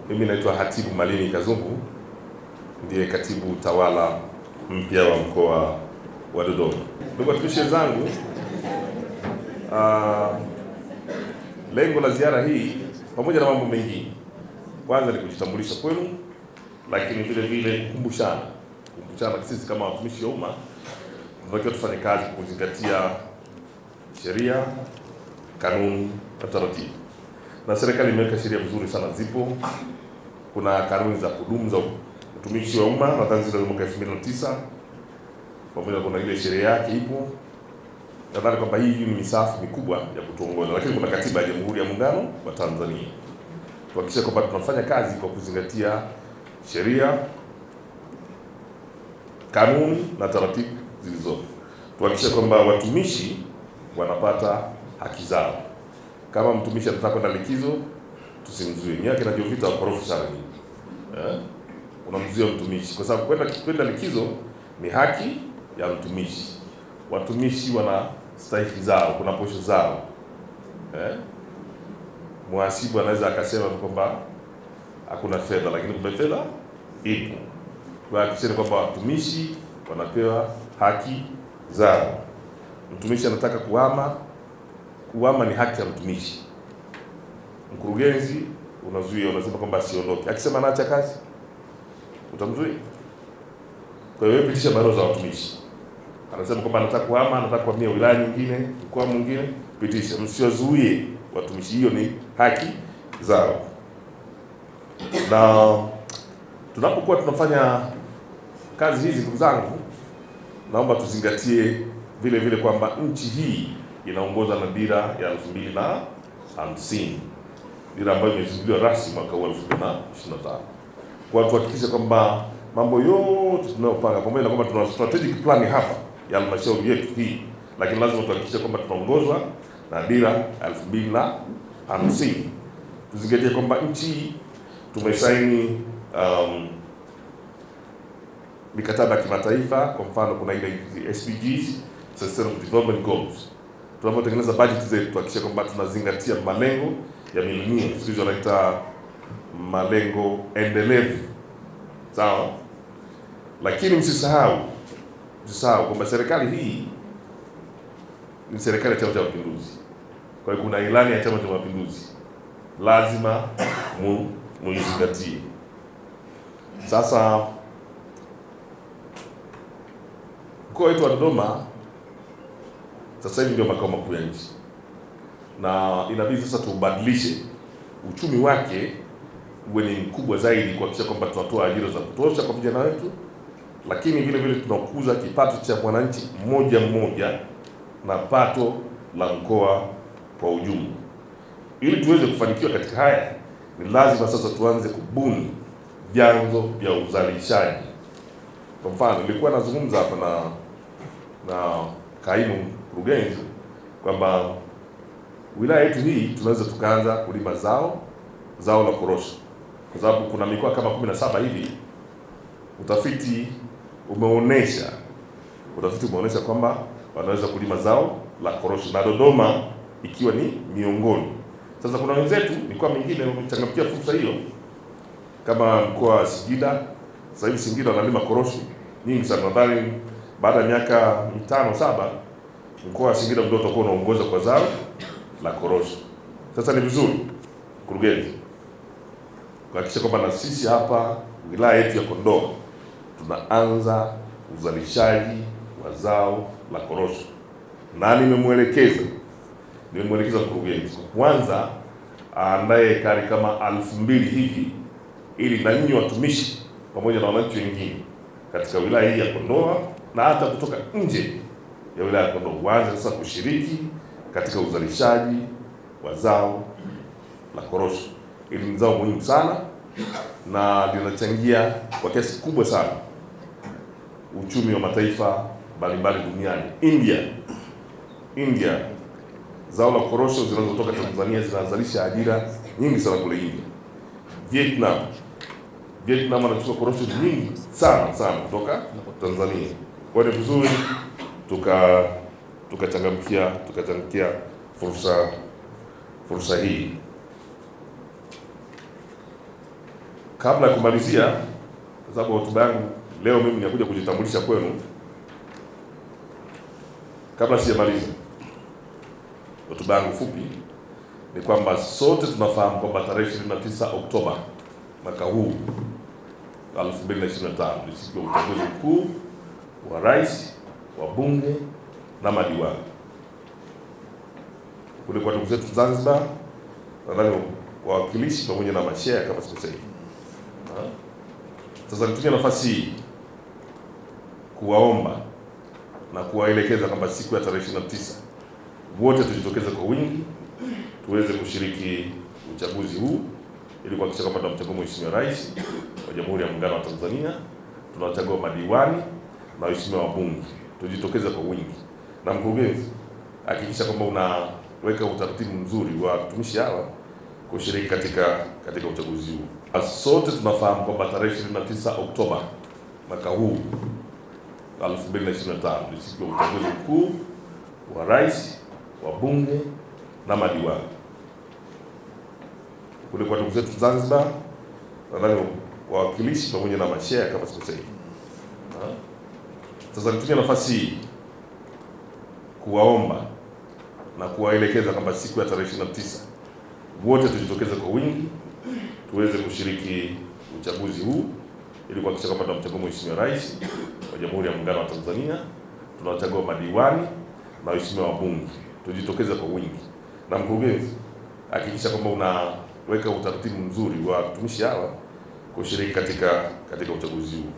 Mimi naitwa Hatibu Malimi Kazungu, ndiye katibu tawala mpya wa mkoa wa Dodoma. Ndugu watumishi wenzangu, lengo la ziara hii pamoja na mambo mengine, kwanza ni kujitambulisha kwenu, lakini vile vile kukumbushana sisi kama watumishi wa umma tunatakiwa tufanye kazi kuzingatia sheria, kanuni na taratibu. Na serikali imeweka sheria vizuri sana, zipo. Kuna kanuni za kudumu za utumishi wa umma nadhani zile za mwaka 2009, pamoja kuna ile sheria yake ipo. Nadhani kwamba hii ni misafu mikubwa ya kutuongoza, lakini kuna katiba ya Jamhuri ya Muungano wa Tanzania. Tuhakikishe kwamba tunafanya kazi kwa kuzingatia sheria, kanuni na taratibu zilizopo. Tuhakikishe kwamba watumishi wanapata haki zao. Kama mtumishi anataka kwenda likizo, tusimzuie. Miaka inajopita wakorofi sana hivi. Unamzuia mtumishi kwa sababu kwenda likizo ni haki ya mtumishi. Watumishi wana stahiki zao, kuna posho zao. Mhasibu anaweza akasema kwamba hakuna fedha, lakini kumbe fedha ipo. Tuhakikishe kwamba watumishi wanapewa haki zao. Mtumishi anataka kuhama ni haki ya mtumishi. Mkurugenzi unazuia, unasema kwamba asiondoke. Akisema anaacha kazi, utamzuia? Kwa hiyo pitisha barua za watumishi. Anasema kwamba anataka kuhama, anataka kuhamia wilaya nyingine, mkoa mwingine, pitisha. Msiwazuie watumishi, hiyo ni haki zao. Na tunapokuwa tunafanya kazi hizi, ndugu zangu, naomba tuzingatie vile vile kwamba nchi hii inaongozwa na dira ya 2050, dira ambayo imezinduliwa rasmi mwaka huu 2025. Kwa tuhakikishe kwamba mambo yote tunayopanga, pamoja na kwamba tuna strategic plan hapa ya halmashauri yetu hii, lakini lazima tuhakikishe kwamba tunaongozwa na dira 2050. Tuzingatie kwamba nchi tumesaini mikataba ya kimataifa. Kwa mfano kuna ile SDGs, Sustainable Development Goals. Tunapotengeneza budget zetu tuhakikishe kwamba tunazingatia malengo ya milenia, sisi wanaita malengo endelevu. Sawa? Lakini msisahau kwamba serikali hii ni serikali ya Chama cha Mapinduzi. Kwa hiyo kuna ilani ya Chama cha Mapinduzi, lazima muizingatie. Sasa mkoa wetu wa Dodoma sasa hivi ndio makao makuu ya nchi, na inabidi sasa tubadilishe uchumi wake uwe ni mkubwa zaidi, kuhakikisha kwamba tunatoa ajira za kutosha kwa vijana wetu, lakini vile vile tunakuza kipato cha mwananchi mmoja na pato la mkoa kwa ujumla. Ili tuweze kufanikiwa katika haya, ni lazima sasa tuanze kubuni vyanzo vya uzalishaji. Kwa mfano, nilikuwa nazungumza hapa na kaimu mkurugenzi kwamba wilaya yetu hii tunaweza tukaanza kulima zao la korosho, kwa sababu kuna mikoa kama 17 hivi. Utafiti umeonesha kwamba wanaweza kulima zao la korosho, na Dodoma ikiwa ni miongoni. Sasa kuna wenzetu mikoa mingine wamechangamkia fursa hiyo, kama mkoa wa Singida. Sasa hivi Singida wanalima korosho nyingi sana. Nadhani baada ya miaka 5-7 mkoa wa Singida ndio utakuwa unaongoza kwa zao la korosho. Sasa ni vizuri mkurugenzi kuhakikisha kwamba na sisi hapa wilaya yetu ya Kondoa tunaanza uzalishaji wa zao la korosho, na nimemwelekeza mkurugenzi kwanza aandae ekari kama 2000 hivi, ili na nyinyi watumishi pamoja na wananchi wengine katika wilaya hii ya Kondoa na hata kutoka nje ya wilaya ya Kondoa waanze sasa kushiriki katika uzalishaji wa zao la korosho. Hili ni zao muhimu sana na linachangia kwa kiasi kikubwa sana uchumi wa mataifa mbalimbali duniani. India, zao la korosho zinazotoka Tanzania zinazalisha ajira nyingi sana kule India. Vietnam wanachukua korosho nyingi sana kutoka Tanzania. Kwa hiyo ni vizuri tukachangamkia fursa hii. Kabla ya kumalizia, kwa sababu hotuba yangu leo mimi ninakuja kujitambulisha kwenu, kabla sijamaliza hotuba yangu fupi, ni kwamba sote tunafahamu kwamba tarehe 29 Oktoba mwaka huu 2025 ni siku ya uchaguzi mkuu wa rais, wa bunge na madiwani kule kwa ndugu zetu Zanzibar, nadhani wawakilishi pamoja na mashea kama sikosei. Sasa nitumie nafasi hii kuwaomba na kuwaelekeza kwamba siku ya tarehe 29 wote tujitokeze kwa wingi tuweze kushiriki uchaguzi huu ili kuhakikisha kwamba tunamchagua Mheshimiwa Rais wa Jamhuri ya Muungano wa Tanzania, tunawachagua madiwani na waheshimiwa wabunge. Tujitokeze kwa wingi, na mkurugenzi, hakikisha kwamba unaweka utaratibu mzuri wa watumishi hawa kushiriki katika uchaguzi huu. Sote tunafahamu kwamba tarehe 29 Oktoba mwaka huu 2025 ni siku ya uchaguzi mkuu wa rais, wa bunge na madiwani kule kwa ndugu zetu Zanzibar, nadhani wawakilishi pamoja na mashea kama sikosei. Sasa nitumie nafasi hii kuwaomba na kuwaelekeza kwamba siku ya tarehe 29 wote tujitokeze kwa wingi tuweze kushiriki uchaguzi huu ili kuhakikisha kwamba tunamchagua Mheshimiwa Rais wa Jamhuri ya Muungano wa Tanzania, tunawachagua madiwani na waheshimiwa wabunge. Tujitokeze kwa wingi, na mkurugenzi, hakikisha kwamba unaweka utaratibu mzuri wa watumishi hawa kushiriki katika uchaguzi huu.